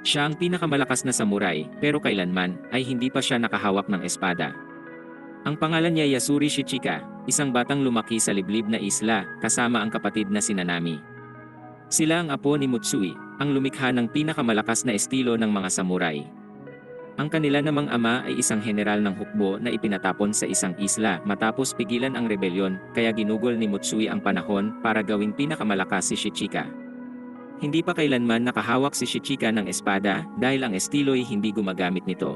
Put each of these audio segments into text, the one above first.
Siya ang pinakamalakas na samurai, pero kailanman ay hindi pa siya nakahawak ng espada. Ang pangalan niya Yasuri Shichika, isang batang lumaki sa liblib na isla kasama ang kapatid na si Nanami. Sila ang apo ni Mutsui, ang lumikha ng pinakamalakas na estilo ng mga samurai. Ang kanila namang ama ay isang general ng hukbo na ipinatapon sa isang isla matapos pigilan ang rebelyon, kaya ginugol ni Mutsui ang panahon para gawing pinakamalakas si Shichika. Hindi pa kailanman nakahawak si Shichika ng espada dahil ang estilo'y hindi gumagamit nito.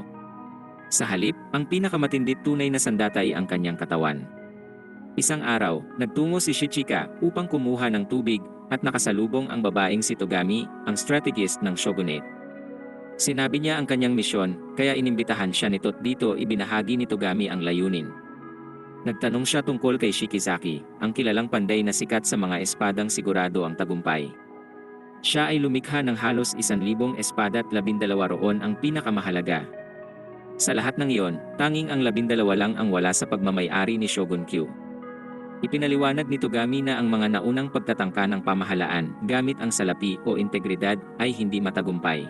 Sa halip, ang pinakamatindit tunay na sandata ay ang kanyang katawan. Isang araw, nagtungo si Shichika upang kumuha ng tubig at nakasalubong ang babaeng si Togami, ang strategist ng shogunate. Sinabi niya ang kanyang misyon, kaya inimbitahan siya nito't dito ibinahagi ni Togami ang layunin. Nagtanong siya tungkol kay Shikizaki, ang kilalang panday na sikat sa mga espadang sigurado ang tagumpay. Siya ay lumikha ng halos 1,000 espada at 12 roon ang pinakamahalaga. Sa lahat ng iyon, tanging ang 12 lang ang wala sa pagmamay-ari ni Shogun Q. Ipinaliwanag ni Togami na ang mga naunang pagtatangka ng pamahalaan gamit ang salapi o integridad ay hindi matagumpay.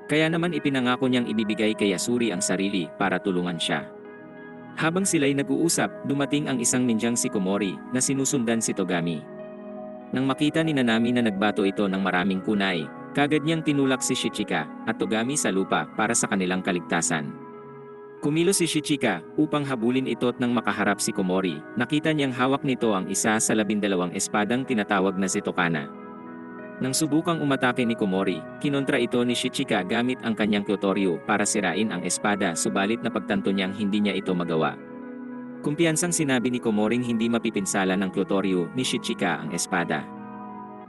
Kaya naman ipinangako niyang ibibigay kay Yasuri ang sarili para tulungan siya. Habang sila'y nag-uusap, dumating ang isang ninjang si Komori na sinusundan si Togami. Nang makita ni Nanami na nagbato ito ng maraming kunay, kagad niyang tinulak si Shichika at Togami sa lupa para sa kanilang kaligtasan. Kumilos si Shichika upang habulin ito at nang makaharap si Komori, nakita niyang hawak nito ang isa sa 12 espadang tinatawag na Zetokana. Nang subukang umatake ni Komori, kinontra ito ni Shichika gamit ang kanyang Kyotoryu para sirain ang espada, subalit napagtanto niyang hindi niya ito magawa. Kumpiyansang sinabi ni Komoring hindi mapipinsala ng Kyotoryu ni Shichika ang espada.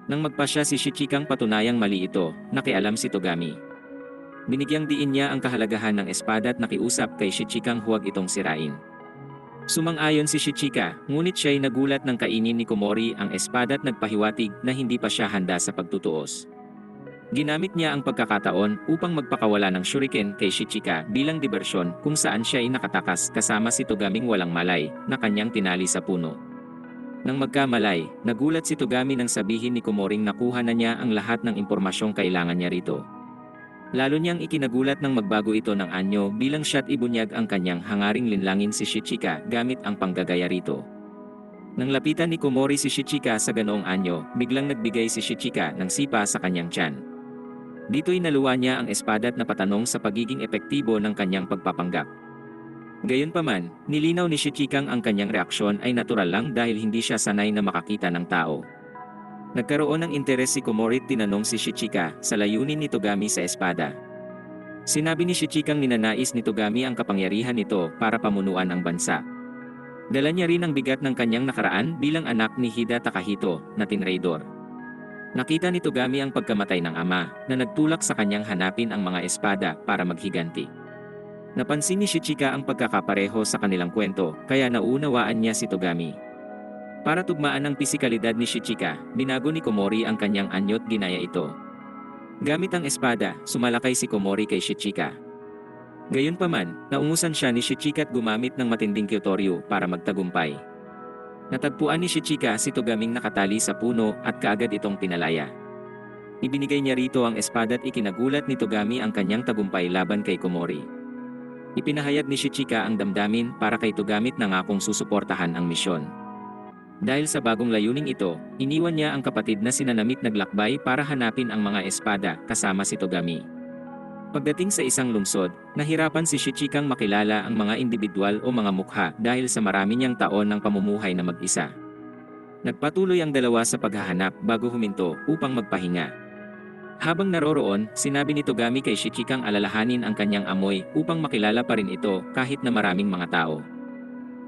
Nang magpasya si Shichikang patunayang mali ito, nakialam si Togami. Binigyang diin niya ang kahalagahan ng espada at nakiusap kay Shichikang huwag itong sirain. Sumang-ayon si Shichika, ngunit siya'y nagulat ng kainin ni Komori ang espada at nagpahiwatig na hindi pa siya handa sa pagtutuos. Ginamit niya ang pagkakataon upang magpakawala ng shuriken kay Shichika bilang diversyon kung saan siya ay nakatakas kasama si Togaming walang malay na kanyang tinali sa puno. Nang magkamalay, nagulat si Togami nang sabihin ni Komoring nakuha na niya ang lahat ng impormasyong kailangan niya rito. Lalo niyang ikinagulat nang magbago ito ng anyo bilang siya't ibunyag ang kanyang hangaring linlangin si Shichika gamit ang panggagaya rito. Nang lapitan ni Komori si Shichika sa ganoong anyo, biglang nagbigay si Shichika ng sipa sa kanyang tiyan. Dito'y naluwa niya ang espada at napatanong sa pagiging epektibo ng kanyang pagpapanggap. Gayunpaman, nilinaw ni Shichikang ang kanyang reaksyon ay natural lang dahil hindi siya sanay na makakita ng tao. Nagkaroon ng interes si Komori at tinanong si Shichika sa layunin ni Togami sa espada. Sinabi ni Shichikang ninanais ni Togami ang kapangyarihan nito para pamunuan ang bansa. Dala niya rin ang bigat ng kanyang nakaraan bilang anak ni Hida Takahito na tinraidor. Nakita ni Togami ang pagkamatay ng ama na nagtulak sa kanyang hanapin ang mga espada para maghiganti. Napansin ni Shichika ang pagkakapareho sa kanilang kwento, kaya naunawaan niya si Togami. Para tugmaan ang pisikalidad ni Shichika, binago ni Komori ang kanyang anyo at ginaya ito. Gamit ang espada, sumalakay si Komori kay Shichika. Gayunpaman, naungusan siya ni Shichika at gumamit ng matinding Kyotoryu para magtagumpay. Natagpuan ni Shichika si Togaming nakatali sa puno at kaagad itong pinalaya. Ibinigay niya rito ang espada at ikinagulat ni Togami ang kanyang tagumpay laban kay Komori. Ipinahayag ni Shichika ang damdamin para kay Togami at nangakong susuportahan ang misyon. Dahil sa bagong layuning ito, iniwan niya ang kapatid na si Nanami at naglakbay para hanapin ang mga espada kasama si Togami. Pagdating sa isang lungsod, nahirapan si Shichikang makilala ang mga individual o mga mukha dahil sa marami niyang taon ng pamumuhay na mag-isa. Nagpatuloy ang dalawa sa paghahanap bago huminto upang magpahinga. Habang naroroon, sinabi ni Togami kay Shichikang alalahanin ang kanyang amoy upang makilala pa rin ito kahit na maraming mga tao.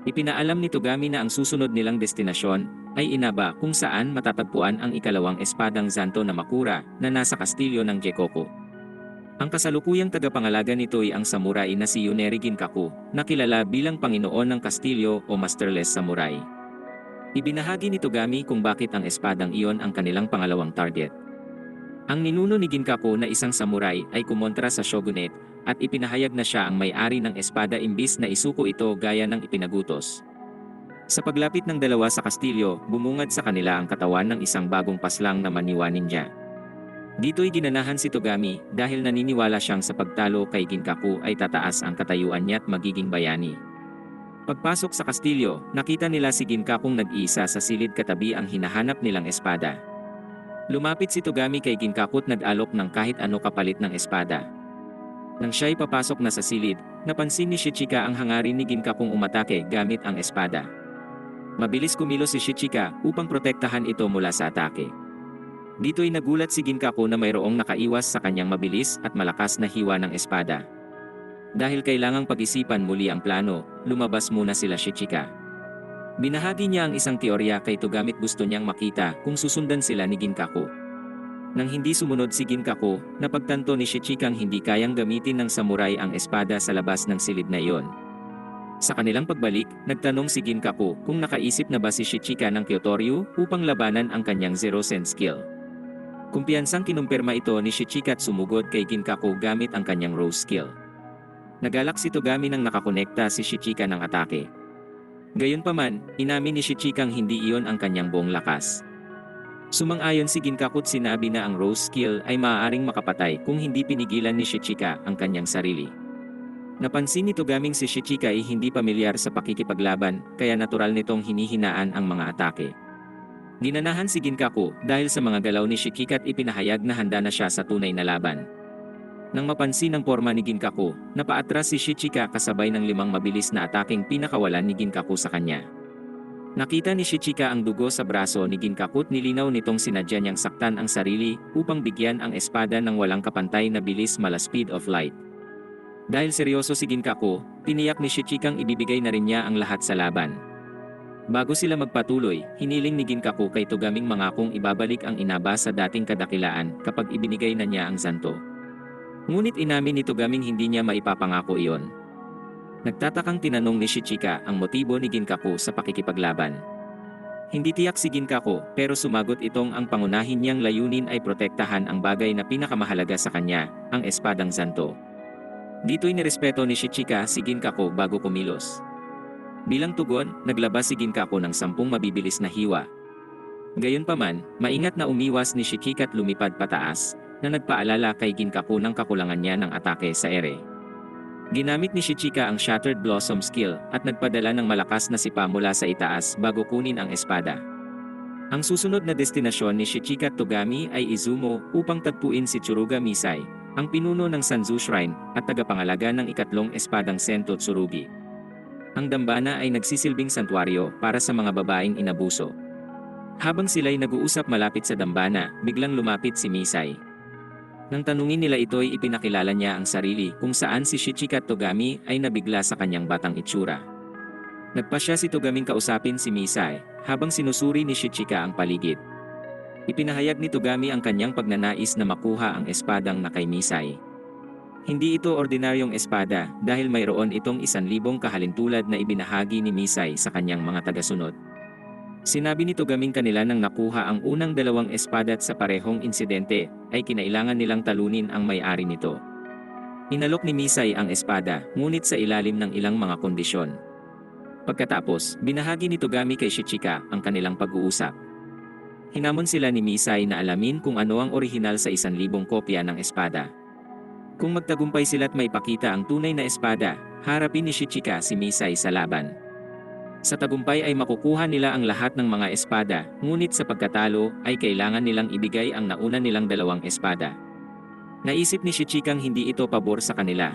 Ipinaalam ni Togami na ang susunod nilang destinasyon ay Inaba kung saan matatagpuan ang ikalawang espadang Zanto na Makura na nasa kastilyo ng Jekoku. Ang kasalukuyang tagapangalaga nito ay ang samurai na si Yuneri Ginkaku, na kilala bilang Panginoon ng Kastilyo o Masterless Samurai. Ibinahagi ni Togami kung bakit ang espadang iyon ang kanilang pangalawang target. Ang ninuno ni Ginkaku na isang samurai ay kumontra sa shogunate at ipinahayag na siya ang may-ari ng espada imbis na isuko ito gaya ng ipinagutos. Sa paglapit ng dalawa sa kastilyo, bumungad sa kanila ang katawan ng isang bagong paslang na maniwa ninja. Dito'y ginanahan si Togami dahil naniniwala siyang sa pagtalo kay Ginkaku ay tataas ang katayuan niya at magiging bayani. Pagpasok sa kastilyo, nakita nila si Ginkakung nag-iisa sa silid katabi ang hinahanap nilang espada. Lumapit si Togami kay Ginkaku at nag-alok ng kahit ano kapalit ng espada. Nang siya'y papasok na sa silid, napansin ni Shichika ang hangarin ni Ginkakung umatake gamit ang espada. Mabilis kumilos si Shichika upang protektahan ito mula sa atake. Dito'y nagulat si Ginkaku na mayroong nakaiwas sa kanyang mabilis at malakas na hiwa ng espada. Dahil kailangang pag-isipan muli ang plano, lumabas muna sila Shichika. Binahagi niya ang isang teorya kay Togamit, gusto niyang makita kung susundan sila ni Ginkaku. Nang hindi sumunod si Ginkaku, napagtanto ni Shichikang hindi kayang gamitin ng samurai ang espada sa labas ng silid na iyon. Sa kanilang pagbalik, nagtanong si Ginkaku kung nakaisip na ba si Shichika ng Kyotoryu upang labanan ang kanyang zero-sen skill. Kumpiyansang kinumpirma ito ni Shichika at sumugod kay Ginkaku gamit ang kanyang rose skill. Nagalak si Togami nang nakakonekta si Shichika ng atake. Gayunpaman, inamin ni Shichikang hindi iyon ang kanyang buong lakas. Sumang-ayon si Ginkaku at sinabi na ang rose skill ay maaaring makapatay kung hindi pinigilan ni Shichika ang kanyang sarili. Napansin ni Togaming si Shichika ay hindi pamilyar sa pakikipaglaban, kaya natural nitong hinihinaan ang mga atake. Ginanahan si Ginkaku dahil sa mga galaw ni Shichika at ipinahayag na handa na siya sa tunay na laban. Nang mapansin ang porma ni Ginkaku, napaatras si Shichika kasabay ng 5 mabilis na ataking pinakawalan ni Ginkaku sa kanya. Nakita ni Shichika ang dugo sa braso ni Ginkaku at nilinaw nitong sinadya niyang saktan ang sarili upang bigyan ang espada ng walang kapantay na bilis mala speed of light. Dahil seryoso si Ginkaku, tiniyak ni Shichikang ibibigay na rin niya ang lahat sa laban. Bago sila magpatuloy, hiniling ni Ginkaku kay Togaming mangakong ibabalik ang inaba sa dating kadakilaan kapag ibinigay na niya ang zanto. Ngunit inamin ni Togaming hindi niya maipapangako iyon. Nagtatakang tinanong ni Shichika ang motibo ni Ginkaku sa pakikipaglaban. Hindi tiyak si Ginkaku pero sumagot itong ang pangunahin niyang layunin ay protektahan ang bagay na pinakamahalaga sa kanya, ang espadang zanto. Dito'y nirespeto ni Shichika si Ginkaku bago kumilos. Bilang tugon, naglabas si Ginkaku ng 10 mabibilis na hiwa. Gayunpaman, maingat na umiwas ni Shichika at lumipad pataas, na nagpaalala kay Ginkaku ng kakulangan niya ng atake sa ere. Ginamit ni Shichika ang Shattered Blossom skill at nagpadala ng malakas na sipa mula sa itaas bago kunin ang espada. Ang susunod na destinasyon ni Shichika at Togami ay Izumo upang tagpuin si Tsuruga Misai, ang pinuno ng Sanzu Shrine at tagapangalaga ng ikatlong espadang Sento Tsurugi. Ang dambana ay nagsisilbing santuaryo para sa mga babaeng inabuso. Habang sila'y nag-uusap malapit sa dambana, biglang lumapit si Misai. Nang tanungin nila ito'y ipinakilala niya ang sarili kung saan si Shichika at Togami ay nabigla sa kanyang batang itsura. Nagpasya si Togaming kausapin si Misai, habang sinusuri ni Shichika ang paligid. Ipinahayag ni Togami ang kanyang pagnanais na makuha ang espadang na kay Misai. Hindi ito ordinaryong espada dahil mayroon itong 1,000 kahalintulad na ibinahagi ni Misai sa kanyang mga tagasunod. Sinabi ni Togaming kanila nang nakuha ang unang 2 espada at sa parehong insidente, ay kinailangan nilang talunin ang may-ari nito. Inalok ni Misai ang espada, ngunit sa ilalim ng ilang mga kondisyon. Pagkatapos, binahagi ni Togami kay Shichika ang kanilang pag-uusap. Hinamon sila ni Misai na alamin kung ano ang orihinal sa 1,000 kopya ng espada. Kung magtagumpay sila at maipakita ang tunay na espada, harapin ni Shichika si Misai sa laban. Sa tagumpay ay makukuha nila ang lahat ng mga espada, ngunit sa pagkatalo ay kailangan nilang ibigay ang nauna nilang 2 espada. Naisip ni Shichikang hindi ito pabor sa kanila.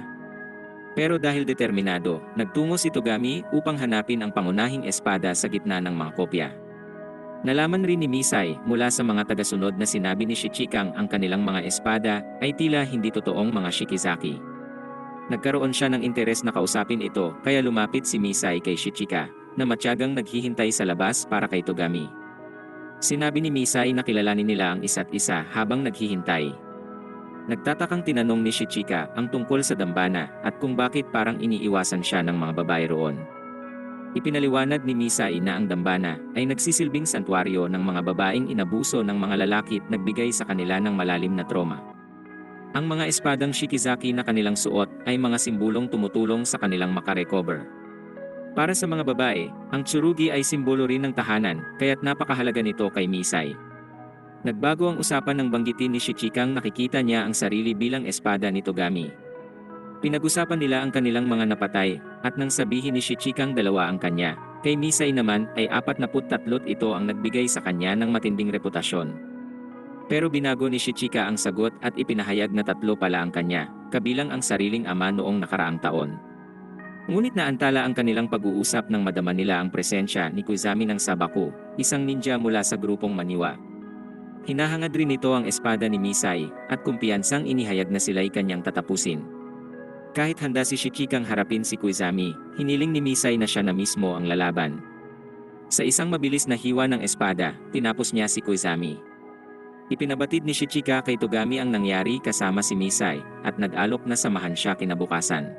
Pero dahil determinado, nagtungo si Togami upang hanapin ang pangunahing espada sa gitna ng mga kopya. Nalaman rin ni Misai mula sa mga tagasunod na sinabi ni Shichikang ang kanilang mga espada ay tila hindi totoong mga Shikizaki. Nagkaroon siya ng interes na kausapin ito kaya lumapit si Misai kay Shichika, na matyagang naghihintay sa labas para kay Togami. Sinabi ni Misai na kilalanin nila ang isa't isa habang naghihintay. Nagtatakang tinanong ni Shichika ang tungkol sa dambana at kung bakit parang iniiwasan siya ng mga babae roon. Ipinaliwanag ni Misai na ang dambana ay nagsisilbing santuaryo ng mga babaeng inabuso ng mga lalaki at nagbigay sa kanila ng malalim na trauma. Ang mga espadang Shikizaki na kanilang suot ay mga simbolong tumutulong sa kanilang makarecover. Para sa mga babae, ang tsurugi ay simbolo rin ng tahanan, kaya't napakahalaga nito kay Misai. Nagbago ang usapan nang banggitin ni Shichikang nakikita niya ang sarili bilang espada ni Togami. Pinag-usapan nila ang kanilang mga napatay, at nang sabihin ni Shichikang dalawa ang kanya, kay Misai naman ay 43 ito ang nagbigay sa kanya ng matinding reputasyon. Pero binago ni Shichika ang sagot at ipinahayag na 3 pala ang kanya, kabilang ang sariling ama noong nakaraang taon. Ngunit naantala ang kanilang pag-uusap nang madama nila ang presensya ni Koizami ng Sabaku, isang ninja mula sa grupong Maniwa. Hinahangad rin nito ang espada ni Misai, at kumpiyansang inihayag na sila'y kanyang tatapusin. Kahit handa si Shichikang harapin si Koizami, hiniling ni Misai na siya na mismo ang lalaban. Sa isang mabilis na hiwa ng espada, tinapos niya si Koizami. Ipinabatid ni Shichika kay Togami ang nangyari kasama si Misai, at nag-alok na samahan siya kinabukasan.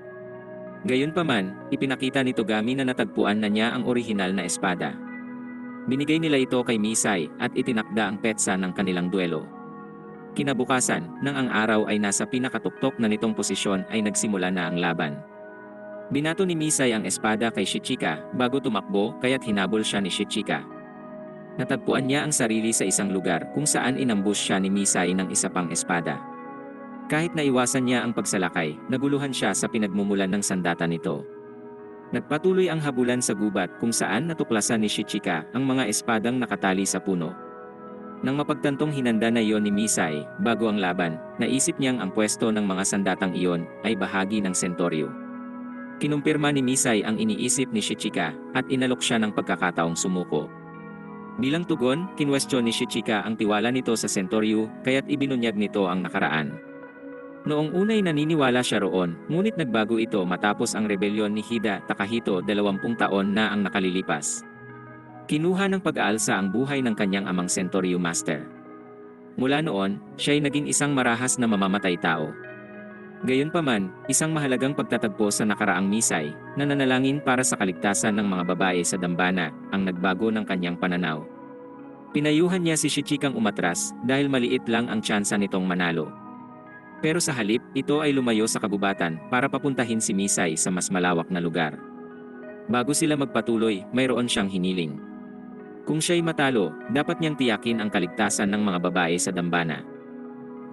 Gayunpaman, ipinakita ni Togami na natagpuan na niya ang orihinal na espada. Binigay nila ito kay Misai at itinakda ang petsa ng kanilang duelo. Kinabukasan, nang ang araw ay nasa pinakatuktok na nitong posisyon ay nagsimula na ang laban. Binato ni Misai ang espada kay Shichika bago tumakbo kaya't hinabol siya ni Shichika. Natagpuan niya ang sarili sa isang lugar kung saan inambush siya ni Misai ng isa pang espada. Kahit naiwasan niya ang pagsalakay, naguluhan siya sa pinagmumulan ng sandata nito. Nagpatuloy ang habulan sa gubat kung saan natuklasan ni Shichika ang mga espadang nakatali sa puno. Nang mapagtantong hinanda na iyon ni Misai, bago ang laban, naisip niyang ang pwesto ng mga sandatang iyon ay bahagi ng sentoryo. Kinumpirma ni Misai ang iniisip ni Shichika at inalok siya ng pagkakataong sumuko. Bilang tugon, kinwestiyon ni Shichika ang tiwala nito sa sentoryo kaya't ibinunyag nito ang nakaraan. Noong unay naniniwala siya roon, ngunit nagbago ito matapos ang rebelyon ni Hida Takahito 20 taon na ang nakalilipas. Kinuha ng pag-aalsa ang buhay ng kanyang amang Sentoryo Master. Mula noon, siya'y naging isang marahas na mamamatay tao. Gayunpaman, isang mahalagang pagtatagpo sa nakaraang Misai, na nanalangin para sa kaligtasan ng mga babae sa dambana, ang nagbago ng kanyang pananaw. Pinayuhan niya si Shichikang umatras dahil maliit lang ang tsansa nitong manalo. Pero sa halip, ito ay lumayo sa kagubatan para papuntahin si Misai sa mas malawak na lugar. Bago sila magpatuloy, mayroon siyang hiniling. Kung siya'y matalo, dapat niyang tiyakin ang kaligtasan ng mga babae sa dambana.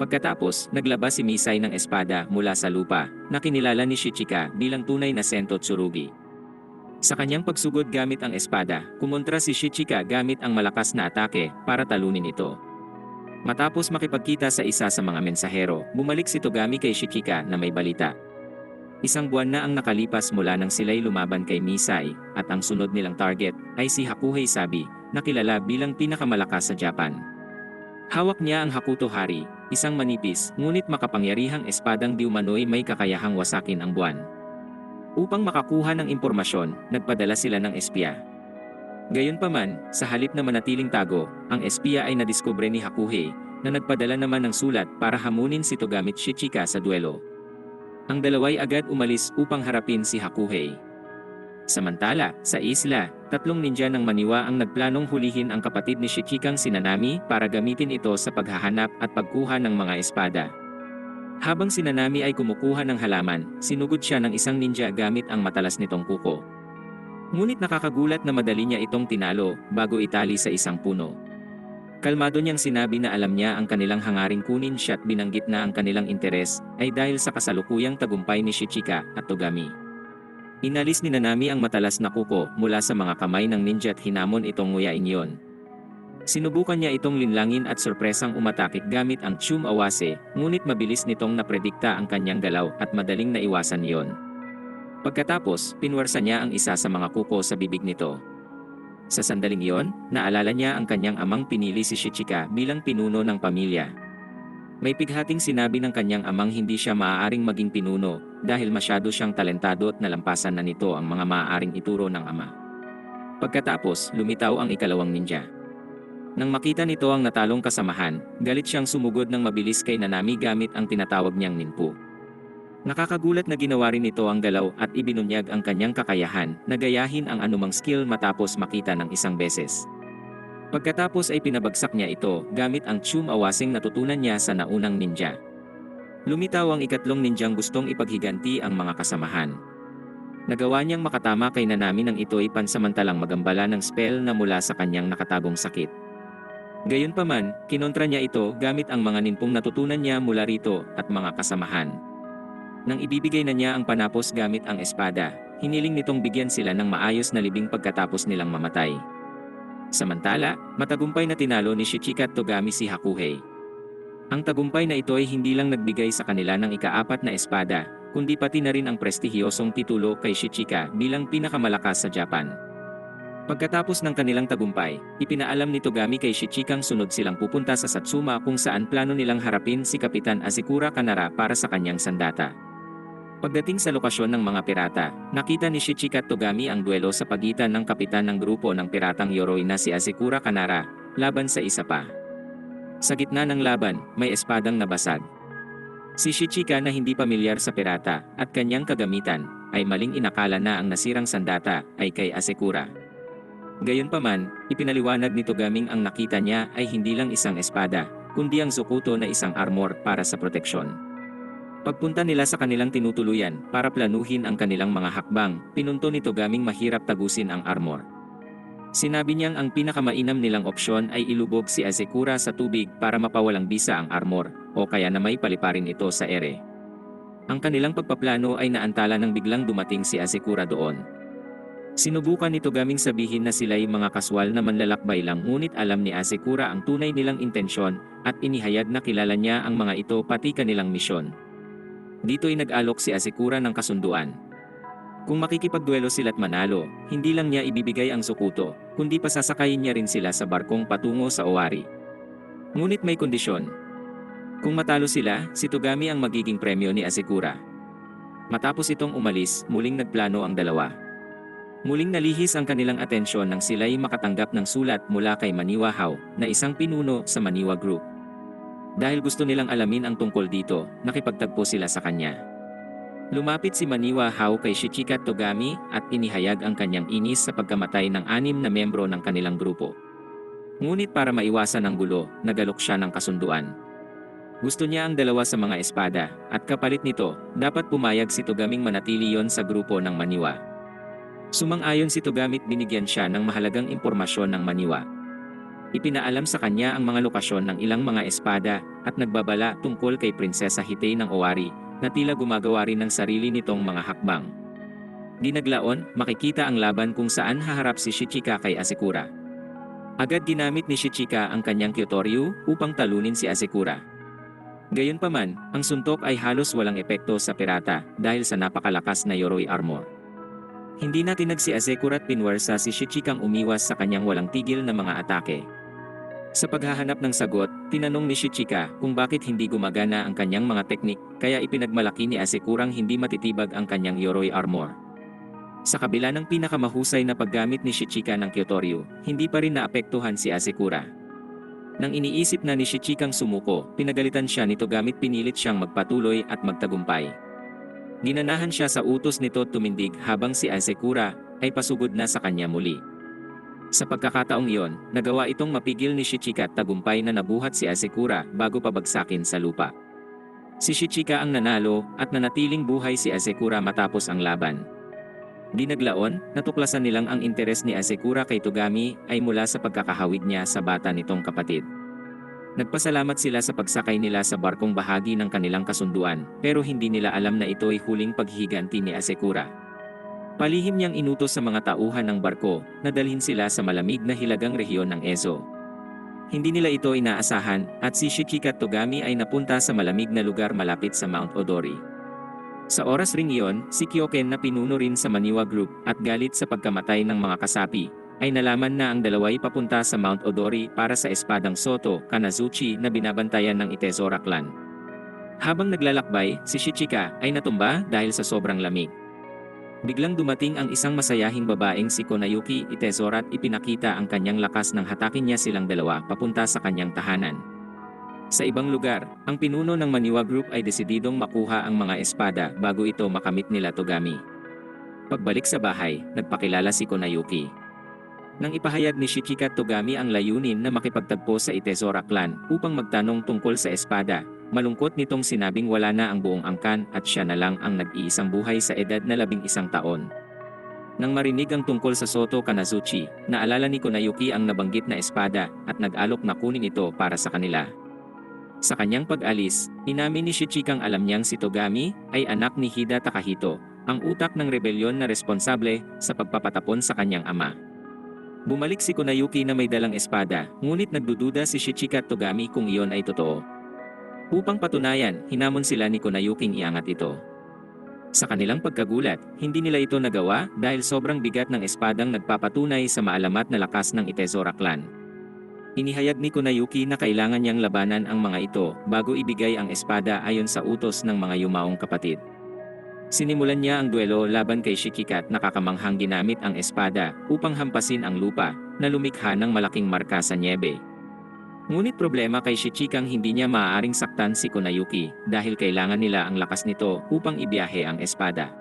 Pagkatapos, naglabas si Misai ng espada mula sa lupa, na kinilala ni Shichika bilang tunay na Sento Tsurugi. Sa kanyang pagsugod gamit ang espada, kumontra si Shichika gamit ang malakas na atake para talunin ito. Matapos makipagkita sa isa sa mga mensahero, bumalik si Togami kay Shichika na may balita. Isang buwan na ang nakalipas mula nang sila'y lumaban kay Misai, at ang sunod nilang target ay si Hakuhei Sabi, na kilala bilang pinakamalakas sa Japan. Hawak niya ang Hakuto Hari, isang manipis ngunit makapangyarihang espadang di umano'y may kakayahang wasakin ang buwan. Upang makakuha ng impormasyon, nagpadala sila ng espiya. Gayunpaman, sa halip na manatiling tago, ang espiya ay nadiskubre ni Hakuhei, na nagpadala naman ng sulat para hamunin si Togami at Shichika sa duelo. Ang dalaway agad umalis upang harapin si Hakuhei. Samantala, sa isla, 3 ninja ng Maniwa ang nagplanong hulihin ang kapatid ni Shichikang si Nanami para gamitin ito sa paghahanap at pagkuha ng mga espada. Habang si Nanami ay kumukuha ng halaman, sinugod siya ng isang ninja gamit ang matalas nitong kuko. Ngunit nakakagulat na madali niya itong tinalo bago itali sa isang puno. Kalmado niyang sinabi na alam niya ang kanilang hangaring kunin siya at binanggit na ang kanilang interes ay dahil sa kasalukuyang tagumpay ni Shichika at Togami. Inalis ni Nanami ang matalas na kuko mula sa mga kamay ng ninja at hinamon itong nguyain iyon. Sinubukan niya itong linlangin at sorpresang umatakik gamit ang Chum Awase, ngunit mabilis nitong napredikta ang kanyang galaw at madaling naiwasan iyon. Pagkatapos, pinwersa niya ang isa sa mga kuko sa bibig nito. Sa sandaling iyon, naalala niya ang kanyang amang pinili si Shichika bilang pinuno ng pamilya. May pighating sinabi ng kanyang amang hindi siya maaaring maging pinuno dahil masyado siyang talentado at nalampasan na nito ang mga maaaring ituro ng ama. Pagkatapos, lumitaw ang ikalawang ninja. Nang makita nito ang natalong kasamahan, galit siyang sumugod ng mabilis kay Nanami gamit ang tinatawag niyang ninpu. Nakakagulat na ginawa rin nito ang galaw at ibinunyag ang kanyang kakayahan na gayahin ang anumang skill matapos makita ng isang beses. Pagkatapos ay pinabagsak niya ito gamit ang Chum Awaseng natutunan niya sa naunang ninja. Lumitaw ang ikatlong ninjang gustong ipaghiganti ang mga kasamahan. Nagawa niyang makatama kay Nanami nang ito'y pansamantalang magambala ng spell na mula sa kanyang nakatagong sakit. Gayunpaman, kinontra niya ito gamit ang mga ninpong natutunan niya mula rito at mga kasamahan. Nang ibibigay na niya ang panapos gamit ang espada, hiniling nitong bigyan sila ng maayos na libing pagkatapos nilang mamatay. Samantala, matagumpay na tinalo ni Shichika at Togami si Hakuhei. Ang tagumpay na ito ay hindi lang nagbigay sa kanila ng ika-4 na espada, kundi pati na rin ang prestihiyosong titulo kay Shichika bilang pinakamalakas sa Japan. Pagkatapos ng kanilang tagumpay, ipinaalam ni Togami kay Shichikang sunod silang pupunta sa Satsuma kung saan plano nilang harapin si Kapitan Asakura Kanara para sa kanyang sandata. Pagdating sa lokasyon ng mga pirata, nakita ni Shichika at Togami ang duelo sa pagitan ng kapitan ng grupo ng piratang Yoroi na si Asakura Kanara, laban sa isa pa. Sa gitna ng laban, may espadang nabasag. Si Shichika na hindi pamilyar sa pirata at kanyang kagamitan, ay maling inakala na ang nasirang sandata ay kay Asakura. Gayunpaman, ipinaliwanag ni Togaming ang nakita niya ay hindi lang isang espada, kundi ang Zokuto na isang armor para sa proteksyon. Pagpunta nila sa kanilang tinutuluyan para planuhin ang kanilang mga hakbang, pinunto ni Togaming mahirap tagusin ang armor. Sinabi niyang ang pinakamainam nilang opsyon ay ilubog si Asakura sa tubig para mapawalang bisa ang armor, o kaya na may paliparin ito sa ere. Ang kanilang pagpaplano ay naantala nang biglang dumating si Asakura doon. Sinubukan ni Togaming sabihin na sila'y mga kaswal na manlalakbay lang, ngunit alam ni Asakura ang tunay nilang intensyon at inihayag na kilala niya ang mga ito pati kanilang misyon. Dito'y nag-alok si Asakura ng kasunduan. Kung makikipagduelo sila't manalo, hindi lang niya ibibigay ang Zokuto, kundi pasasakayin niya rin sila sa barkong patungo sa Owari. Ngunit may kondisyon. Kung matalo sila, si Togami ang magiging premyo ni Asakura. Matapos itong umalis, muling nagplano ang dalawa. Muling nalihis ang kanilang atensyon nang sila'y makatanggap ng sulat mula kay Maniwa Hao, na isang pinuno sa Maniwa Group. Dahil gusto nilang alamin ang tungkol dito, nakipagtagpo sila sa kanya. Lumapit si Maniwa Hao kay Shichika at Togami at inihayag ang kanyang inis sa pagkamatay ng 6 na membro ng kanilang grupo. Ngunit para maiwasan ang gulo, nagalok siya ng kasunduan. Gusto niya ang dalawa sa mga espada, at kapalit nito, dapat pumayag si Togaming manatili yon sa grupo ng Maniwa. Sumang-ayon si Togami at binigyan siya ng mahalagang impormasyon ng Maniwa. Ipinaalam sa kanya ang mga lokasyon ng ilang mga espada at nagbabala tungkol kay Prinsesa Hitei ng Owari, na tila gumagawa rin ng sarili nitong mga hakbang. Di naglaon, makikita ang laban kung saan haharap si Shichika kay Asakura. Agad ginamit ni Shichika ang kanyang Kyotoryu upang talunin si Asakura. Gayunpaman, ang suntok ay halos walang epekto sa pirata dahil sa napakalakas na Yoroi armor. Hindi na tinag si Asakura at pinwersa si Shichikang umiwas sa kanyang walang tigil na mga atake. Sa paghahanap ng sagot, tinanong ni Shichika kung bakit hindi gumagana ang kanyang mga teknik, kaya ipinagmalaki ni Asakurang hindi matitibag ang kanyang Yoroi armor. Sa kabila ng pinakamahusay na paggamit ni Shichika ng Kyotoryu, hindi pa rin naapektuhan si Asakura. Nang iniisip na ni Shichikang sumuko, pinagalitan siya nito gamit pinilit siyang magpatuloy at magtagumpay. Ginanahan siya sa utos nito tumindig habang si Asakura ay pasugod na sa kanya muli. Sa pagkakataong iyon, nagawa itong mapigil ni Shichika at tagumpay na nabuhat si Asakura bago pabagsakin sa lupa. Si Shichika ang nanalo at nanatiling buhay si Asakura matapos ang laban. Di naglaon, natuklasan nilang ang interes ni Asakura kay Togami ay mula sa pagkakahawig niya sa bata nitong kapatid. Nagpasalamat sila sa pagsakay nila sa barkong bahagi ng kanilang kasunduan, pero hindi nila alam na ito ay huling paghihiganti ni Asakura. Palihim niyang inutos sa mga tauhan ng barko na dalhin sila sa malamig na hilagang rehiyon ng Ezo. Hindi nila ito inaasahan at si Shichika at Togami ay napunta sa malamig na lugar malapit sa Mount Odori. Sa oras ring iyon, si Kyoken na pinuno rin sa Maniwa Group at galit sa pagkamatay ng mga kasapi, ay nalaman na ang dalawa'y papunta sa Mount Odori para sa espadang Soto Kanazuchi na binabantayan ng Itezora clan. Habang naglalakbay, si Shichika ay natumba dahil sa sobrang lamig. Biglang dumating ang isang masayahing babaeng si Konayuki Itezora at ipinakita ang kanyang lakas nang hatakin niya silang dalawa papunta sa kanyang tahanan. Sa ibang lugar, ang pinuno ng Maniwa Group ay desididong makuha ang mga espada bago ito makamit nila Togami. Pagbalik sa bahay, nagpakilala si Konayuki. Nang ipahayag ni Shichika at Togami ang layunin na makipagtagpo sa Itezora clan upang magtanong tungkol sa espada, malungkot nitong sinabing wala na ang buong angkan at siya na lang ang nag-iisang buhay sa edad na 11 taon. Nang marinig ang tungkol sa Soto Kanazuchi, naalala ni Kunayuki ang nabanggit na espada at nag-alok na kunin ito para sa kanila. Sa kanyang pag-alis, inamin ni Shichikang alam niyang si Togami ay anak ni Hida Takahito, ang utak ng rebelyon na responsable sa pagpapatapon sa kanyang ama. Bumalik si Kunayuki na may dalang espada, ngunit nagdududa si Shichika at Togami kung iyon ay totoo. Upang patunayan, hinamon sila ni Kunayuking iangat ito. Sa kanilang pagkagulat, hindi nila ito nagawa dahil sobrang bigat ng espadang nagpapatunay sa maalamat na lakas ng Itezora clan. Inihayag ni Kunayuki na kailangan niyang labanan ang mga ito bago ibigay ang espada ayon sa utos ng mga yumaong kapatid. Sinimulan niya ang duelo laban kay Shichika at nakakamanghang ginamit ang espada upang hampasin ang lupa na lumikha ng malaking marka sa nyebe. Ngunit problema kay Shichikang hindi niya maaaring saktan si Kunayuki dahil kailangan nila ang lakas nito upang ibiyahe ang espada.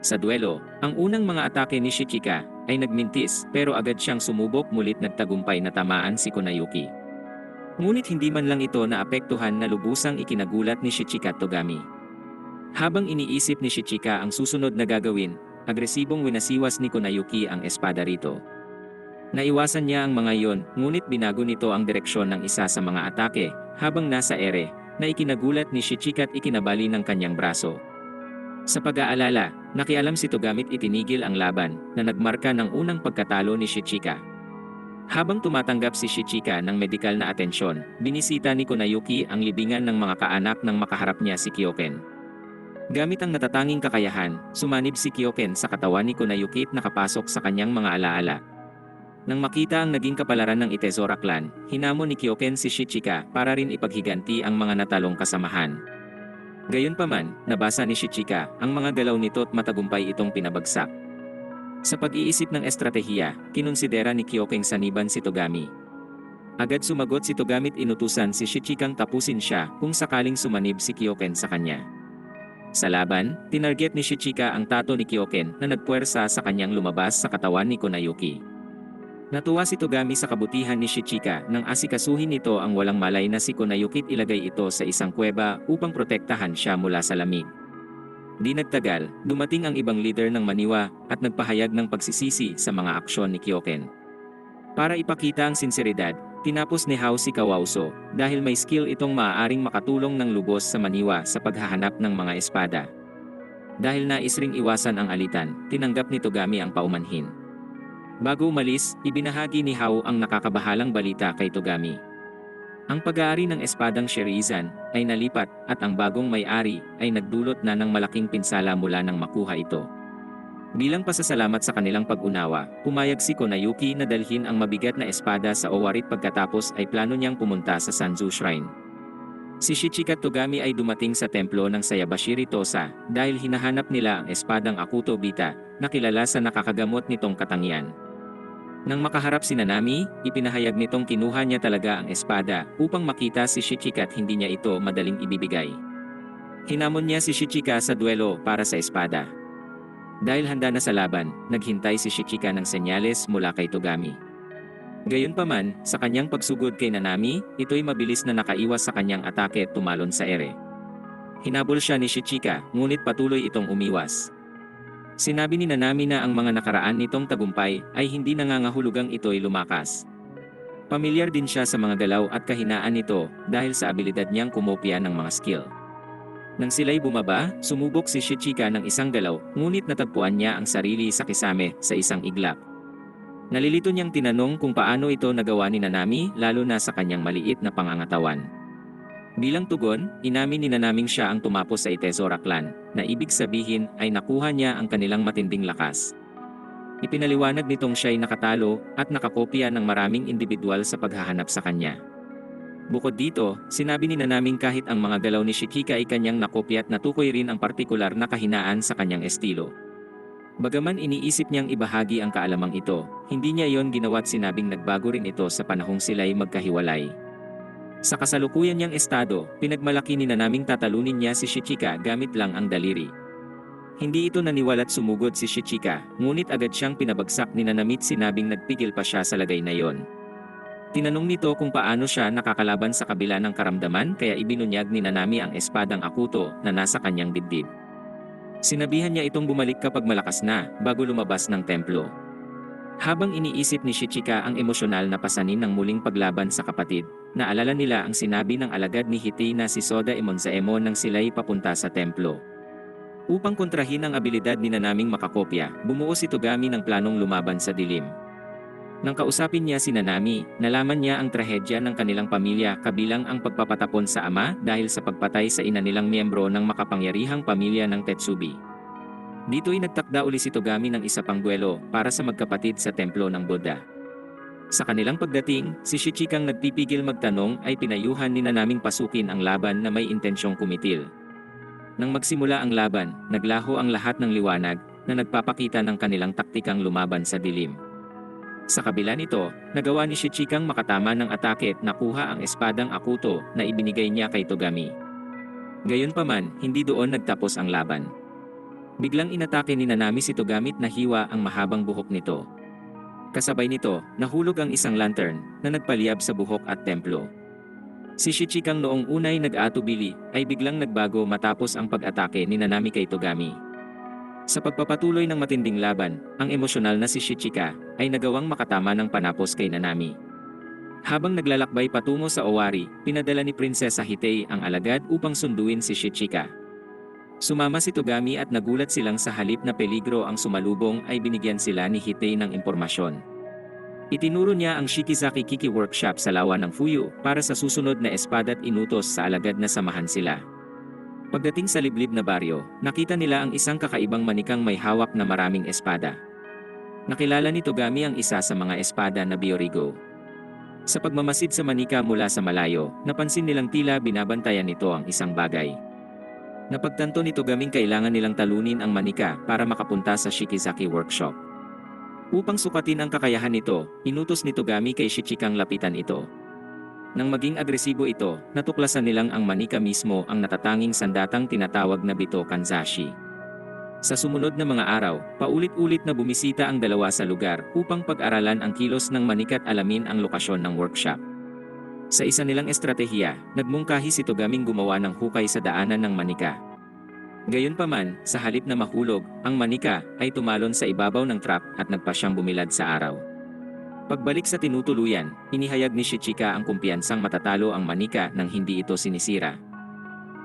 Sa duelo, ang unang mga atake ni Shichika ay nagmintis pero agad siyang sumubok mulit nagtagumpay na tamaan si Kunayuki. Ngunit hindi man lang ito naapektuhan na lubusang ikinagulat ni Shichika at Togami. Habang iniisip ni Shichika ang susunod na gagawin, agresibong winasiwas ni Kunayuki ang espada rito. Naiwasan niya ang mga iyon, ngunit binago nito ang direksyon ng isa sa mga atake, habang nasa ere, na ikinagulat ni Shichika at ikinabali ng kanyang braso. Sa pag-aalala, nakialam si Togamit itinigil ang laban, na nagmarka ng unang pagkatalo ni Shichika. Habang tumatanggap si Shichika ng medikal na atensyon, binisita ni Kunayuki ang libingan ng mga kaanak nang makaharap niya si Kyoken. Gamit ang natatanging kakayahan, sumanib si Kyoken sa katawan ni Kunayuki at nakapasok sa kanyang mga alaala. Nang makita ang naging kapalaran ng Itezora clan, hinamon ni Kyoken si Shichika para rin ipaghiganti ang mga natalong kasamahan. Gayunpaman, nabasa ni Shichika ang mga galaw nito at matagumpay itong pinabagsak. Sa pag-iisip ng estratehiya, kinonsidera ni Kyoken saniban si Togami. Agad sumagot si Togami at inutusan si Shichikang tapusin siya kung sakaling sumanib si Kyoken sa kanya. Sa laban, tinarget ni Shichika ang tato ni Kyoken na nagpuwersa sa kanyang lumabas sa katawan ni Kunayuki. Natuwa si Togami sa kabutihan ni Shichika nang asikasuhin nito ang walang malay na si Kunayuki at ilagay ito sa isang kuweba upang protektahan siya mula sa lamig. Di nagtagal, dumating ang ibang leader ng Maniwa at nagpahayag ng pagsisisi sa mga aksyon ni Kyoken. Para ipakita ang sinseridad, tinapos ni Hao si Kawausho dahil may skill itong maaaring makatulong ng lubos sa Maniwa sa paghahanap ng mga espada. Dahil nais ring iwasan ang alitan, tinanggap ni Togami ang paumanhin. Bago umalis, ibinahagi ni Hao ang nakakabahalang balita kay Togami. Ang pag-aari ng espadang Shirizan ay nalipat at ang bagong may-ari ay nagdulot na ng malaking pinsala mula nang makuha ito. Bilang pasasalamat sa kanilang pag-unawa, pumayag si Kunayuki na dalhin ang mabigat na espada sa Owarit pagkatapos ay plano niyang pumunta sa Sanzu Shrine. Si Shichika at Togami ay dumating sa templo ng Sayabashiri Tosa dahil hinahanap nila ang espadang Akuto Bita na kilala sa nakakagamot nitong katangian. Nang makaharap si Nanami, ipinahayag nitong kinuha niya talaga ang espada upang makita si Shichika at hindi niya ito madaling ibibigay. Hinamon niya si Shichika sa duelo para sa espada. Dahil handa na sa laban, naghintay si Shichika ng senyales mula kay Togami. Gayunpaman, sa kanyang pagsugod kay Nanami, ito'y mabilis na nakaiwas sa kanyang atake at tumalon sa ere. Hinabol siya ni Shichika, ngunit patuloy itong umiwas. Sinabi ni Nanami na ang mga nakaraan nitong tagumpay ay hindi nangangahulugang ito'y lumakas. Pamilyar din siya sa mga galaw at kahinaan nito dahil sa abilidad niyang kumopya ng mga skill. Nang sila'y bumaba, sumubok si Shichika ng isang galaw, ngunit natagpuan niya ang sarili sa kisame sa isang iglap. Nalilito niyang tinanong kung paano ito nagawa ni Nanami lalo na sa kanyang maliit na pangangatawan. Bilang tugon, inamin ni Nanaming siya ang tumapos sa Itezora clan, na ibig sabihin ay nakuha niya ang kanilang matinding lakas. Ipinaliwanag nitong siya'y nakatalo at nakakopya ng maraming individual sa paghahanap sa kanya. Bukod dito, sinabi ni Nanaming kahit ang mga galaw ni Shichika ay kanyang nakopya at natukoy rin ang partikular na kahinaan sa kanyang estilo. Bagaman iniisip niyang ibahagi ang kaalamang ito, hindi niya iyon ginawa't sinabing nagbago rin ito sa panahong sila'y magkahiwalay. Sa kasalukuyan niyang estado, pinagmalaki ni Nanaming tatalunin niya si Shichika gamit lang ang daliri. Hindi ito naniwala't sumugod si Shichika, ngunit agad siyang pinabagsak ni Nanami at sinabing nagpigil pa siya sa lagay na iyon. Tinanong nito kung paano siya nakakalaban sa kabila ng karamdaman kaya ibinunyag ni Nanami ang espadang Akuto na nasa kanyang dibdib. Sinabihan niya itong bumalik kapag malakas na, bago lumabas ng templo. Habang iniisip ni Shichika ang emosyonal na pasanin ng muling paglaban sa kapatid, naalala nila ang sinabi ng alagad ni Hitei na si Soda Emonzaemon nang sila'y papunta sa templo. Upang kontrahin ang abilidad ni Nanaming makakopya, bumuo si Togami ng planong lumaban sa dilim. Nang kausapin niya si Nanami, nalaman niya ang trahedya ng kanilang pamilya kabilang ang pagpapatapon sa ama dahil sa pagpatay sa ina nilang miyembro ng makapangyarihang pamilya ng Tetsubi. Dito'y nagtakda uli si Togami ng isa pang duelo para sa magkapatid sa templo ng Buddha. Sa kanilang pagdating, si Shichikang nagpipigil magtanong ay pinayuhan ni Nanaming pasukin ang laban na may intensyong kumitil. Nang magsimula ang laban, naglaho ang lahat ng liwanag na nagpapakita ng kanilang taktikang lumaban sa dilim. Sa kabila nito, nagawa ni Shichikang makatama ng atake at nakuha ang espadang Akuto na ibinigay niya kay Togami. Gayunpaman, hindi doon nagtapos ang laban. Biglang inatake ni Nanami si Togami at nahiwa ang mahabang buhok nito. Kasabay nito, nahulog ang isang lantern na nagpaliyab sa buhok at templo. Si Shichikang noong unay nag-aatubili ay biglang nagbago matapos ang pag-atake ni Nanami kay Togami. Sa pagpapatuloy ng matinding laban, ang emosyonal na si Shichika ay nagawang makatama ng panapos kay Nanami. Habang naglalakbay patungo sa Owari, pinadala ni Prinsesa Hitei ang alagad upang sunduin si Shichika. Sumama si Togami at nagulat silang sa halip na peligro ang sumalubong ay binigyan sila ni Hitei ng impormasyon. Itinuro niya ang Shikizaki Kiki Workshop sa lawa ng Fuyu para sa susunod na espada at inutos sa alagad na samahan sila. Pagdating sa liblib na baryo, nakita nila ang isang kakaibang manikang may hawak na maraming espada. Nakilala ni Togami ang isa sa mga espada na Biorigo. Sa pagmamasid sa manika mula sa malayo, napansin nilang tila binabantayan nito ang isang bagay. Napagtanto ni Togaming kailangan nilang talunin ang manika para makapunta sa Shikizaki Workshop. Upang sukatin ang kakayahan nito, inutos ni Togami kay Shichikang lapitan ito. Nang maging agresibo ito, natuklasan nilang ang manika mismo ang natatanging sandatang tinatawag na Bito Kanzashi. Sa sumunod na mga araw, paulit-ulit na bumisita ang dalawa sa lugar upang pag-aralan ang kilos ng manika at alamin ang lokasyon ng workshop. Sa isa nilang estratehiya, nagmungkahi si Togaming gumawa ng hukay sa daanan ng manika. Gayunpaman, sa halip na mahulog, ang manika ay tumalon sa ibabaw ng trap at nagpasyang bumilad sa araw. Pagbalik sa tinutuluyan, inihayag ni Shichika ang kumpiyansang matatalo ang manika nang hindi ito sinisira.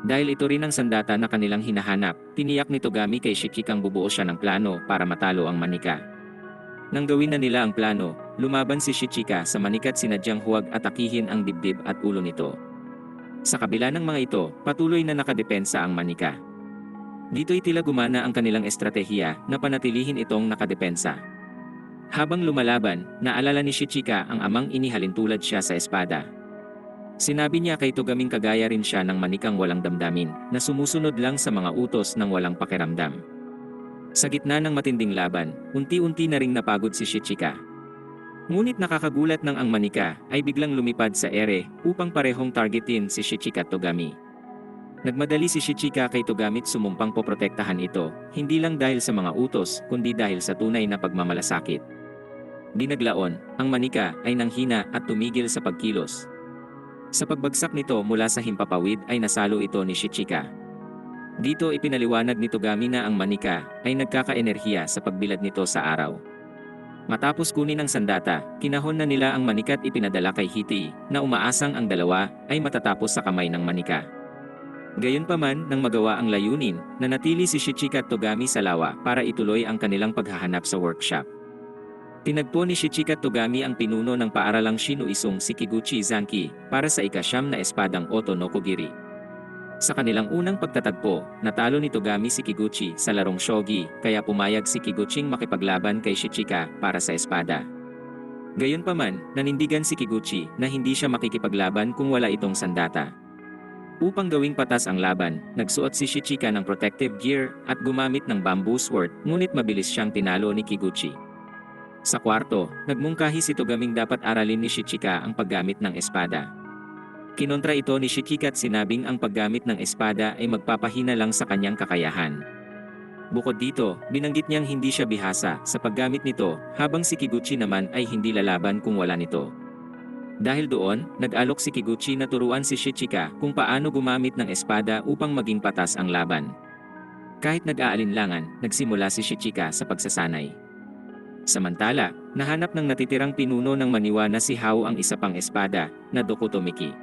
Dahil ito rin ang sandata na kanilang hinahanap, tiniyak ni Togami kay Shichikang bubuo siya ng plano para matalo ang manika. Nang gawin na nila ang plano, lumaban si Shichika sa manika at sinadyang huwag atakihin ang dibdib at ulo nito. Sa kabila ng mga ito, patuloy na nakadepensa ang manika. Dito'y tila gumana ang kanilang estratehiya na panatilihin itong nakadepensa. Habang lumalaban, naalala ni Shichika ang amang inihalin tulad siya sa espada. Sinabi niya kay Togaming kagaya rin siya ng manikang walang damdamin, na sumusunod lang sa mga utos ng walang pakiramdam. Sa gitna ng matinding laban, unti-unti na ring napagod si Shichika. Ngunit nakakagulat ng ang manika ay biglang lumipad sa ere upang parehong targetin si Shichika at Togami. Nagmadali si Shichika kay Togami at sumumpang poprotektahan ito, hindi lang dahil sa mga utos, kundi dahil sa tunay na pagmamalasakit. Di naglaon, ang manika ay nanghina at tumigil sa pagkilos. Sa pagbagsak nito mula sa himpapawid ay nasalo ito ni Shichika. Dito ipinaliwanag ni Togami na ang manika ay nagkaka-enerhiya sa pagbilad nito sa araw. Matapos kunin ang sandata, kinahon na nila ang manika at ipinadala kay Hitei, na umaasang ang dalawa ay matatapos sa kamay ng manika. Gayunpaman, nang magawa ang layunin, nanatili si Shichika at Togami sa lawa para ituloy ang kanilang paghahanap sa workshop. Tinagpo ni Shichika at Togami ang pinuno ng paaralang Shinoisung si Kiguchi Zanki para sa ika-9 na espadang Oto no Kogiri. Sa kanilang unang pagtatagpo, natalo ni Togami si Kiguchi sa larong shogi, kaya pumayag si Kiguching makipaglaban kay Shichika para sa espada. Gayunpaman, nanindigan si Kiguchi na hindi siya makikipaglaban kung wala itong sandata. Upang gawing patas ang laban, nagsuot si Shichika ng protective gear at gumamit ng bamboo sword, ngunit mabilis siyang tinalo ni Kiguchi. Sa kwarto, nagmungkahi si Togaming dapat aralin ni Shichika ang paggamit ng espada. Kinontra ito ni Shichika at sinabing ang paggamit ng espada ay magpapahina lang sa kanyang kakayahan. Bukod dito, binanggit niyang hindi siya bihasa sa paggamit nito, habang si Kiguchi naman ay hindi lalaban kung wala nito. Dahil doon, nag-alok si Kiguchi na turuan si Shichika kung paano gumamit ng espada upang maging patas ang laban. Kahit nag-aalinlangan, nagsimula si Shichika sa pagsasanay. Samantala, nahanap ng natitirang pinuno ng Maniwa na si Hao ang isa pang espada, na Dokutomiki.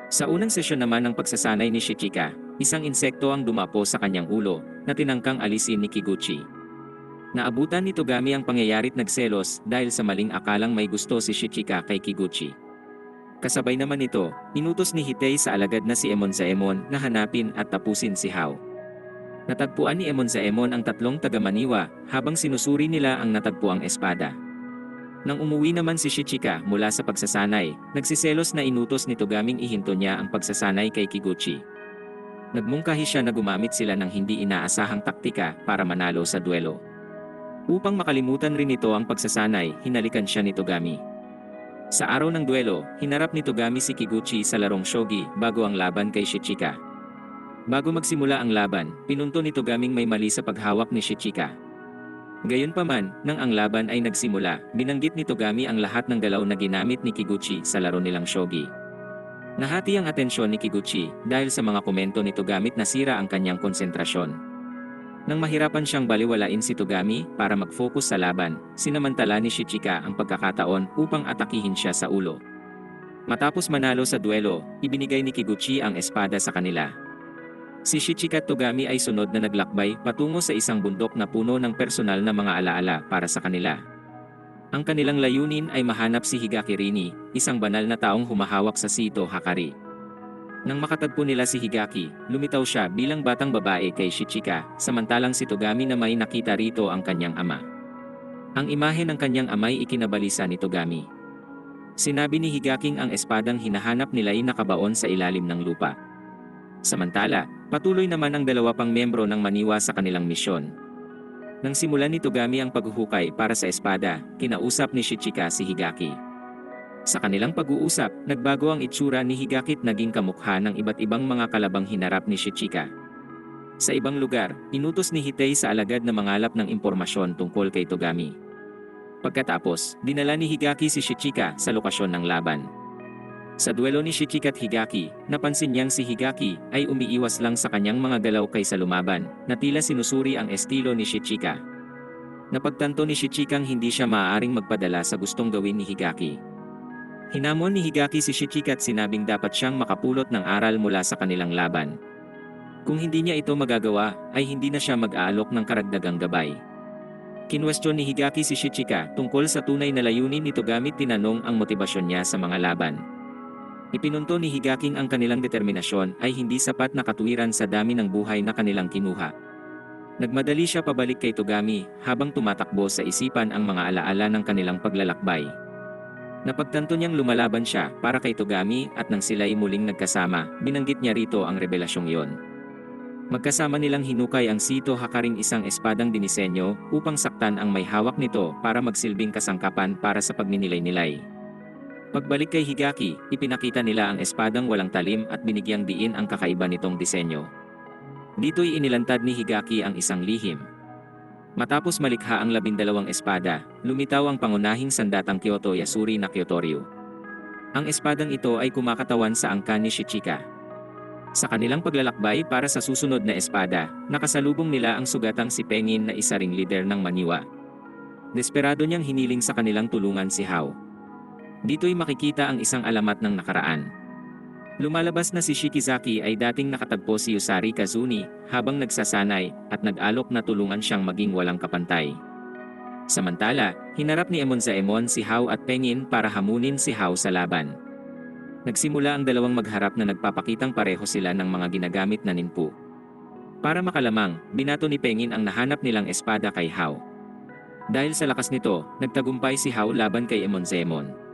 Sa unang sesyon naman ng pagsasanay ni Shichika, isang insekto ang dumapo sa kanyang ulo, na tinangkang alisin ni Kiguchi. Naabutan ni Togami ang pangyayarit nagselos dahil sa maling akalang may gusto si Shichika kay Kiguchi. Kasabay naman nito, inutos ni Hitei sa alagad na si Emonzaemon na hanapin at tapusin si Hao. Natagpuan ni Emonzaemon ang tatlong taga-Maniwa habang sinusuri nila ang natagpuang espada. Nang umuwi naman si Shichika mula sa pagsasanay, nagsiselos na inutos ni Togaming ihinto niya ang pagsasanay kay Kiguchi. Nagmungkahi siya na gumamit sila ng hindi inaasahang taktika para manalo sa duelo. Upang makalimutan rin nito ang pagsasanay, hinalikan siya ni Togami. Sa araw ng duelo, hinarap ni Togami si Kiguchi sa larong shogi bago ang laban kay Shichika. Bago magsimula ang laban, pinunto ni Togaming may mali sa paghawak ni Shichika. Gayunpaman, nang ang laban ay nagsimula, binanggit ni Togami ang lahat ng galaw na ginamit ni Kiguchi sa laro nilang shogi. Nahati ang atensyon ni Kiguchi dahil sa mga komento ni Togami at nasira ang kanyang konsentrasyon. Nang mahirapan siyang baliwalain si Togami para mag-focus sa laban, sinamantala ni Shichika ang pagkakataon upang atakihin siya sa ulo. Matapos manalo sa duelo, ibinigay ni Kiguchi ang espada sa kanila. Si Shichika at Togami ay sunod na naglakbay patungo sa isang bundok na puno ng personal na mga alaala para sa kanila. Ang kanilang layunin ay mahanap si Higaki Rini, isang banal na taong humahawak sa Sito Hakari. Nang makatagpo nila si Higaki, lumitaw siya bilang batang babae kay Shichika, samantalang si Togami na may nakita rito ang kanyang ama. Ang imahe ng kanyang amay ikinabalisa ni Togami. Sinabi ni Higaking ang espadang hinahanap nila ay nakabaon sa ilalim ng lupa. Samantala, patuloy naman ang dalawa pang membro ng Maniwa sa kanilang misyon. Nang simulan ni Togami ang paghuhukay para sa espada, kinausap ni Shichika si Higaki. Sa kanilang pag-uusap, nagbago ang itsura ni Higaki at naging kamukha ng iba't ibang mga kalabang hinarap ni Shichika. Sa ibang lugar, inutos ni Hitei sa alagad na mangalap ng impormasyon tungkol kay Togami. Pagkatapos, dinala ni Higaki si Shichika sa lokasyon ng laban. Sa duelo ni Shichika at Higaki, napansin niyang si Higaki ay umiiwas lang sa kanyang mga galaw kaysa lumaban, na tila sinusuri ang estilo ni Shichika. Napagtanto ni Shichikang hindi siya maaaring magpadala sa gustong gawin ni Higaki. Hinamon ni Higaki si Shichika at sinabing dapat siyang makapulot ng aral mula sa kanilang laban. Kung hindi niya ito magagawa, ay hindi na siya mag-aalok ng karagdagang gabay. Kinwestiyon ni Higaki si Shichika tungkol sa tunay na layunin nito gamit tinanong ang motibasyon niya sa mga laban. Ipinunto ni Higaking ang kanilang determinasyon ay hindi sapat na katuwiran sa dami ng buhay na kanilang kinuha. Nagmadali siya pabalik kay Togami habang tumatakbo sa isipan ang mga alaala ng kanilang paglalakbay. Napagtanto niyang lumalaban siya para kay Togami at nang sila'y muling nagkasama, binanggit niya rito ang rebelasyong iyon. Magkasama nilang hinukay ang Sito Hakaring isang espadang dinisenyo upang saktan ang may hawak nito para magsilbing kasangkapan para sa pagninilay-nilay. Pagbalik kay Higaki, ipinakita nila ang espadang walang talim at binigyang diin ang kakaiba nitong disenyo. Dito'y inilantad ni Higaki ang isang lihim. Matapos malikha ang 12 espada, lumitaw ang pangunahing sandatang Kyoto Yasuri na Kyotoryu. Ang espadang ito ay kumakatawan sa angkan ni Shichika. Sa kanilang paglalakbay para sa susunod na espada, nakasalubong nila ang sugatang si Pengin na isa ring lider ng Maniwa. Desperado niyang hiniling sa kanilang tulungan si Hao. Dito'y makikita ang isang alamat ng nakaraan. Lumalabas na si Shikizaki ay dating nakatagpo si Yusari Kazuni habang nagsasanay at nag-alok na tulungan siyang maging walang kapantay. Samantala, hinarap ni Emonzaemon si Hao at Pengin para hamunin si Hao sa laban. Nagsimula ang dalawang magharap na nagpapakitang pareho sila ng mga ginagamit na ninpu. Para makalamang, binato ni Pengin ang nahanap nilang espada kay Hao. Dahil sa lakas nito, nagtagumpay si Hao laban kay Emonzaemon.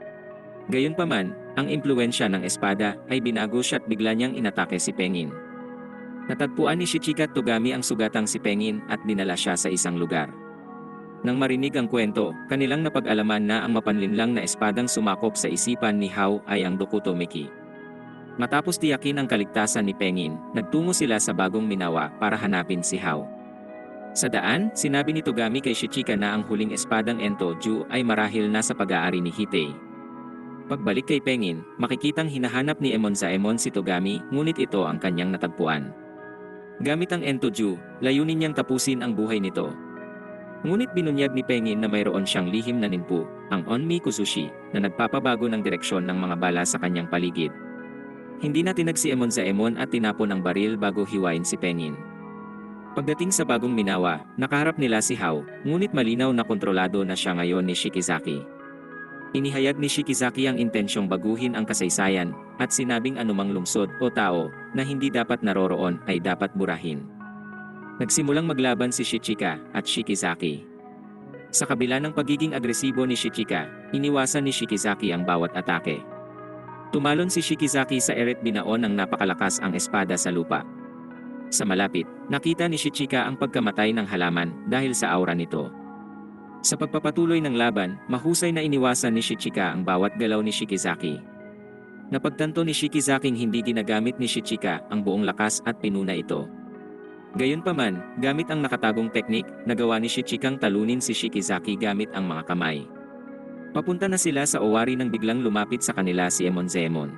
Gayunpaman, ang impluwensya ng espada ay binago siya at bigla niyang inatake si Pengin. Natagpuan ni Shichika at Togami ang sugatang si Pengin at dinala siya sa isang lugar. Nang marinig ang kwento, kanilang napag-alaman na ang mapanlinlang na espadang sumakop sa isipan ni Hao ay ang Dokutomiki. Matapos tiyakin ang kaligtasan ni Pengin, nagtungo sila sa bagong Minawa para hanapin si Hao. Sa daan, sinabi ni Togami kay Shichika na ang huling espadang Entoju ay marahil nasa pag-aari ni Hitei. Pagbalik kay Pengin, makikitang hinahanap ni Emonzaemon si Togami, ngunit ito ang kanyang natagpuan. Gamit ang Entoju, layunin niyang tapusin ang buhay nito. Ngunit binunyag ni Pengin na mayroon siyang lihim na ninpu, ang Onmi Kuzushi, na nagpapabago ng direksyon ng mga bala sa kanyang paligid. Hindi na tinag si Emonzaemon at tinapon ang baril bago hiwain si Pengin. Pagdating sa bagong Minawa, nakaharap nila si Hao, ngunit malinaw na kontrolado na siya ngayon ni Shikizaki. Inihayag ni Shikizaki ang intensyong baguhin ang kasaysayan, at sinabing anumang lungsod o tao na hindi dapat naroroon ay dapat burahin. Nagsimulang maglaban si Shichika at Shikizaki. Sa kabila ng pagiging agresibo ni Shichika, iniwasan ni Shikizaki ang bawat atake. Tumalon si Shikizaki sa eret, binaon ng napakalakas ang espada sa lupa. Sa malapit, nakita ni Shichika ang pagkamatay ng halaman dahil sa aura nito. Sa pagpapatuloy ng laban, mahusay na iniwasan ni Shichika ang bawat galaw ni Shikizaki. Napagtanto ni Shikizaking hindi ginagamit ni Shichika ang buong lakas at pinuna ito. Gayunpaman, gamit ang nakatagong teknik, nagawa ni Shichikang talunin si Shikizaki gamit ang mga kamay. Papunta na sila sa owari nang biglang lumapit sa kanila si Emonzaemon.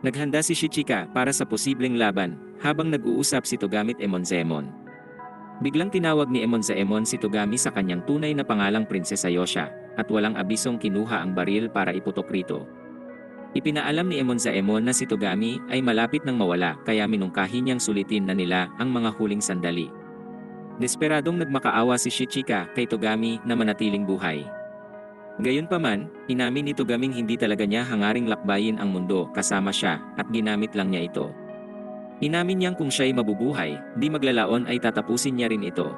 Naghanda si Shichika para sa posibleng laban, habang nag-uusap si gamit Emonzaemon. Biglang tinawag ni Emonzaemon si Togami sa kanyang tunay na pangalang Prinsesa Yosha, at walang abisong kinuha ang baril para iputok rito. Ipinaalam ni Emonzaemon na si Togami ay malapit nang mawala, kaya minungkahi niyang sulitin na nila ang mga huling sandali. Desperadong nagmakaawa si Shichika kay Togami na manatiling buhay. Gayunpaman, inamin ni Togaming hindi talaga niya hangaring lakbayin ang mundo kasama siya, at ginamit lang niya ito. Inamin niyang kung siya'y mabubuhay, di maglalaon ay tatapusin niya rin ito.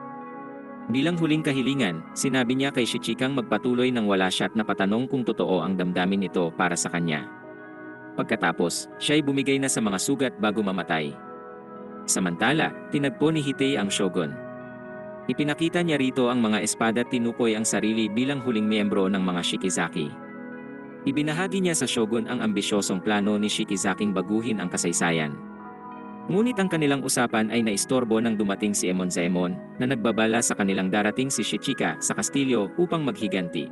Bilang huling kahilingan, sinabi niya kay Shichikang magpatuloy nang wala siya't napatanong kung totoo ang damdamin nito para sa kanya. Pagkatapos, siya'y bumigay na sa mga sugat bago mamatay. Samantala, tinagpo ni Hitei ang shogun. Ipinakita niya rito ang mga espada at tinukoy ang sarili bilang huling miyembro ng mga Shikizaki. Ibinahagi niya sa shogun ang ambisyosong plano ni Shikizaking baguhin ang kasaysayan. Ngunit ang kanilang usapan ay naistorbo nang dumating si Emonzaemon, na nagbabala sa kanilang darating si Shichika sa kastilyo upang maghiganti.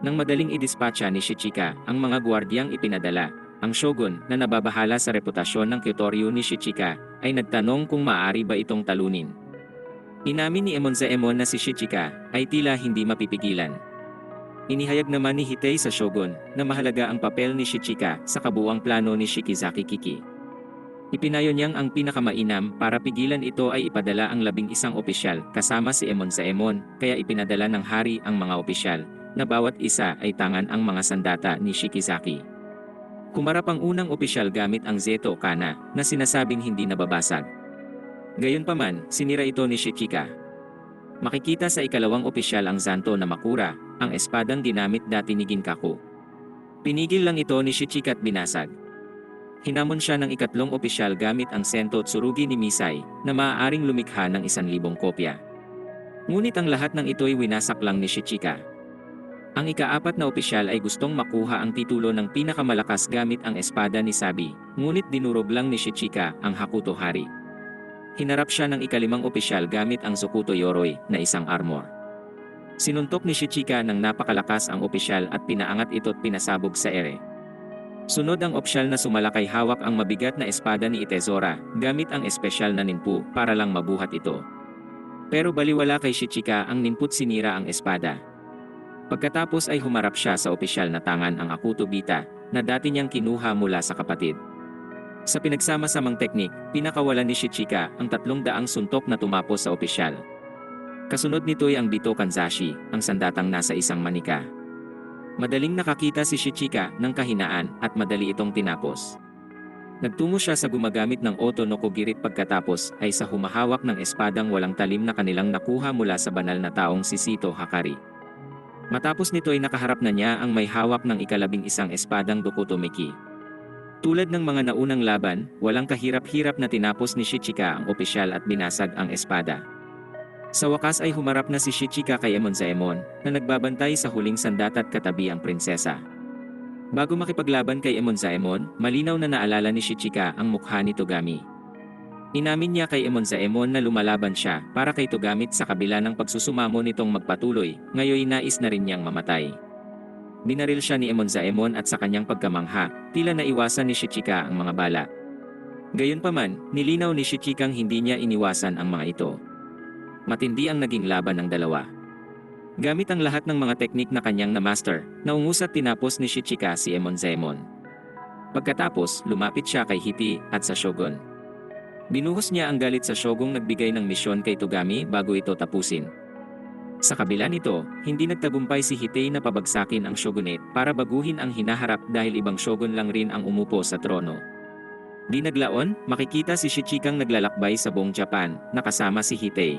Nang madaling idispatcha ni Shichika ang mga gwardiyang ipinadala, ang shogun na nababahala sa reputasyon ng Kyotoryu ni Shichika ay nagtanong kung maaari ba itong talunin. Inamin ni Emonzaemon na si Shichika ay tila hindi mapipigilan. Inihayag naman ni Hitei sa shogun na mahalaga ang papel ni Shichika sa kabuuang plano ni Shikizaki Kiki. Ipinayo niyang ang pinakamainam para pigilan ito ay ipadala ang 11 opisyal kasama si Emonzaemon, kaya ipinadala ng hari ang mga opisyal, na bawat isa ay tangan ang mga sandata ni Shikizaki. Kumarap ang unang opisyal gamit ang Zeto Kana, na sinasabing hindi nababasag. Gayunpaman, sinira ito ni Shichika. Makikita sa ikalawang opisyal ang Zanto na Makura, ang espadang ginamit dati ni Ginkaku. Pinigil lang ito ni Shichika at binasag. Hinamon siya ng ikatlong opisyal gamit ang Sento Tsurugi ni Misai, na maaaring lumikha ng 1,000 kopya. Ngunit ang lahat ng ito'y winasak lang ni Shichika. Ang ika-4 na opisyal ay gustong makuha ang titulo ng pinakamalakas gamit ang espada ni Sabi, ngunit dinurog lang ni Shichika ang Hakuto Hari. Hinarap siya ng ika-5 opisyal gamit ang Zokuto Yoroi, na isang armor. Sinuntok ni Shichika ng napakalakas ang opisyal at pinaangat ito't pinasabog sa ere. Sunod ang opisyal na sumalakay, hawak ang mabigat na espada ni Itezora, gamit ang espesyal na ninpu para lang mabuhat ito. Pero baliwala kay Shichika ang ninpu't sinira ang espada. Pagkatapos ay humarap siya sa opisyal na tangan ang Akuto Bita, na dati niyang kinuha mula sa kapatid. Sa pinagsama-samang teknik, pinakawalan ni Shichika ang 300 suntok na tumapos sa opisyal. Kasunod nito'y ang Bito Kanzashi, ang sandatang nasa isang manika. Madaling nakakita si Shichika ng kahinaan at madali itong tinapos. Nagtungo siya sa gumagamit ng Oto no Kogirit, pagkatapos ay sa humahawak ng espadang walang talim na kanilang nakuha mula sa banal na taong si Sito Hakari. Matapos nito ay nakaharap na niya ang may hawak ng ika-11 espadang Dokuto Miki. Tulad ng mga naunang laban, walang kahirap-hirap na tinapos ni Shichika ang opisyal at binasag ang espada. Sa wakas ay humarap na si Shichika kay Emonzaemon, na nagbabantay sa huling sandata at katabi ang prinsesa. Bago makipaglaban kay Emonzaemon, malinaw na naalala ni Shichika ang mukha ni Togami. Inamin niya kay Emonzaemon na lumalaban siya para kay Togami sa kabila ng pagsusumamo nitong magpatuloy, ngayoy nais na rin niyang mamatay. Binaril siya ni Emonzaemon at sa kanyang pagkamangha, tila naiwasan ni Shichika ang mga bala. Gayunpaman, nilinaw ni Shichikang hindi niya iniwasan ang mga ito. Matindi ang naging laban ng dalawa. Gamit ang lahat ng mga teknik na kanyang na-master, naungus at tinapos ni Shichika si Emonzemon. Pagkatapos, lumapit siya kay Hiti at sa shogun. Binuhos niya ang galit sa shogun nagbigay ng misyon kay Togami bago ito tapusin. Sa kabila nito, hindi nagtagumpay si Hitei na pabagsakin ang shogunate para baguhin ang hinaharap dahil ibang shogun lang rin ang umupo sa trono. Di naglaon, makikita si Shichikang naglalakbay sa buong Japan, nakasama si Hitei.